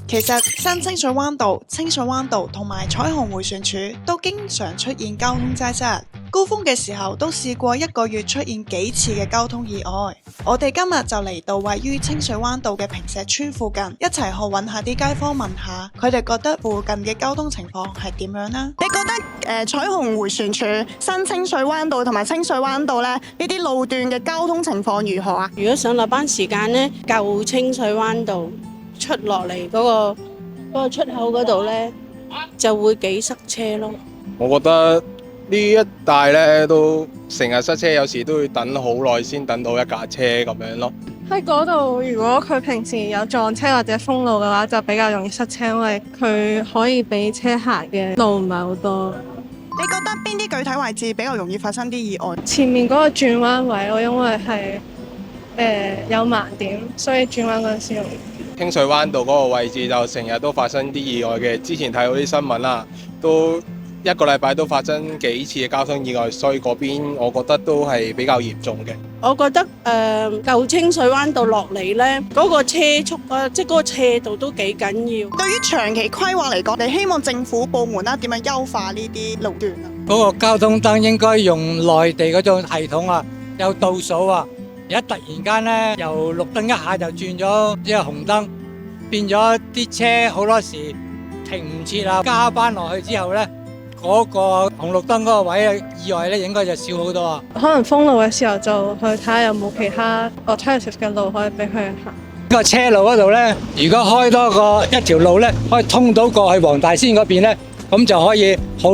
其實新清水灣道、清水灣道同埋彩虹迴旋處都經常出現交通擠塞，高峰嘅時候都試過1個月出現幾次嘅交通意外。我哋今日就嚟到位於清水灣道嘅坪石邨附近，一齊去揾下啲街坊問下，佢哋覺得附近嘅交通情況係點樣呢？你覺得彩虹迴旋處、新清水灣道同埋清水灣道呢啲路段嘅交通情況如何啊？如果上落班時間呢，舊清水灣道出落嚟嗰個出口嗰度呢，就會幾塞車咯。我覺得呢一帶呢都成日塞車，有時都要等好耐先等到一架車咁樣咯。喺嗰度，如果佢平時有撞車或者封路嘅話，就比較容易塞車，因為佢可以俾車行嘅路唔係好多。你覺得邊啲具體位置比較容易發生啲意外？前面嗰個轉彎位，我因為係有盲點，所以轉彎嗰陣時容易。清水灣道嗰個位置就成日都發生啲意外嘅，之前睇到啲新聞啦，都1個禮拜都發生幾次嘅交通意外，所以嗰邊我覺得都係比較嚴重嘅。我覺得舊清水灣道落嚟呢，嗰個車速即係嗰個斜度都幾緊要。對於長期規劃嚟講，你希望政府部門點樣優化呢啲路段啊？嗰個交通燈應該用內地嗰種系統啊，有倒數啊。而家突然間呢，由綠燈一下就轉咗呢個紅燈，變咗啲車好多時停唔切啊！加班落去之後呢，嗰個紅綠燈嗰個位嘅意外呢，應該就少好多啊！可能封路嘅時候就去睇下有冇其他 alternative 嘅路可以俾佢行。個車路嗰度呢，如果開多一條路呢，可以通到過去黃大仙嗰邊呢，咁就可以好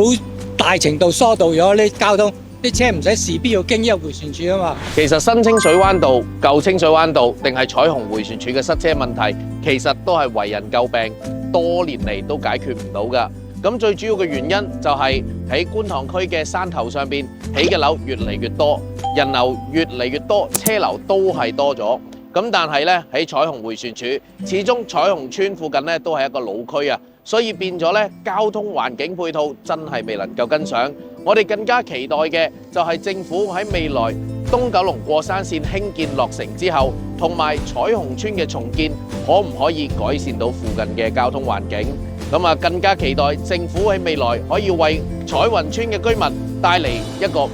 大程度疏導咗呢交通。啲車唔使事必要經呢個迴旋處啊嘛。其實新清水灣道、舊清水灣道定係彩虹迴旋處嘅塞車問題，其實都係為人詬病，多年嚟都解決唔到㗎。咁最主要嘅原因就係喺觀塘區嘅山頭上邊起嘅樓越嚟越多，人流越嚟越多，車流都係多咗。咁但係咧喺彩虹迴旋處，始終彩虹邨附近咧都係一個老區啊，所以變咗咧交通環境配套真係未能夠跟上。我哋更加期待嘅就係政府喺未來東九龍過山線興建落成之後，同埋彩虹邨嘅重建，可唔可以改善到附近嘅交通環境？咁啊，更加期待政府喺未來可以為彩雲邨嘅居民帶嚟一個唔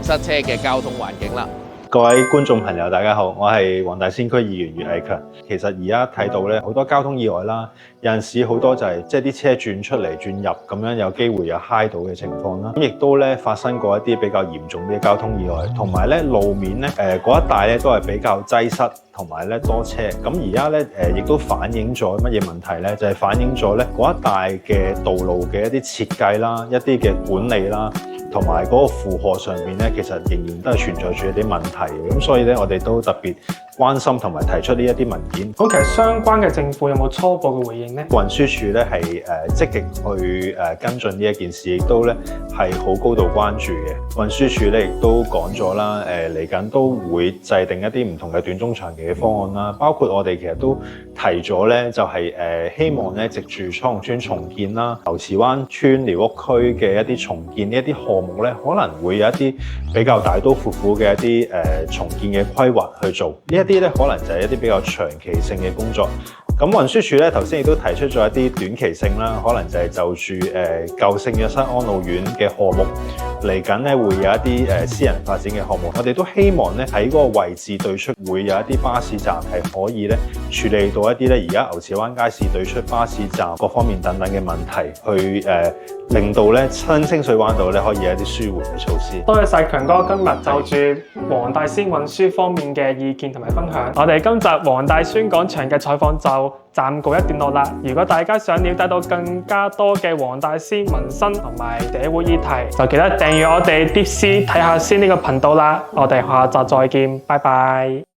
塞車嘅交通環境啦。各位觀眾朋友，大家好，我係黃大仙區議員余毅強。其實而家睇到咧好多交通意外啦，有陣時好多就係即係啲車轉出嚟轉入咁樣，有機會有揩到嘅情況啦。咁亦都咧發生過一啲比較嚴重啲嘅交通意外，同埋咧路面咧嗰一帶咧都係比較擠塞，同埋咧多車。咁而家咧亦都反映咗乜嘢問題咧？就係反映咗咧嗰一帶嘅道路嘅一啲設計啦、一啲嘅管理啦，同埋嗰個負荷上面咧，其實仍然都係存在住一啲問題。咁所以咧，我哋都特別關心同埋提出呢一啲文件。咁其實相關嘅政府有冇初步嘅回應呢？運輸署咧係積極去跟進呢一件事，亦都咧係好高度關注嘅。運輸署咧亦都講咗啦，嚟緊都會制定一啲唔同嘅短中長期嘅方案啦。包括我哋其實都提咗咧，就係希望咧藉住彩虹邨重建啦、牛池灣村寮屋區嘅一啲重建呢一啲項目咧，可能會有一啲比較大刀闊斧嘅一啲重建嘅規劃去做。呢一啲咧可能就係一啲比較長期性嘅工作。咁運輸署咧頭先亦都提出咗一啲短期性啦，可能就係就住舊聖約瑟安老院嘅項目嚟緊咧會有一啲私人發展嘅項目。我哋都希望咧喺嗰個位置對出會有一啲巴士站係可以咧處理到一啲咧而家牛池灣街市對出巴士站各方面等等嘅問題，去令到咧新清水灣道咧可以有一啲舒緩嘅措施。多謝晒強哥今日就住黃大仙運輸方面嘅意見同埋分享。我哋今集黃大仙廣場嘅採訪就暫告一段落啦。如果大家想了解到更加多嘅黃大仙民生同埋社會議題，就記得訂閱我哋 DeepC睇下先呢個頻道啦。我哋下集再見，拜拜。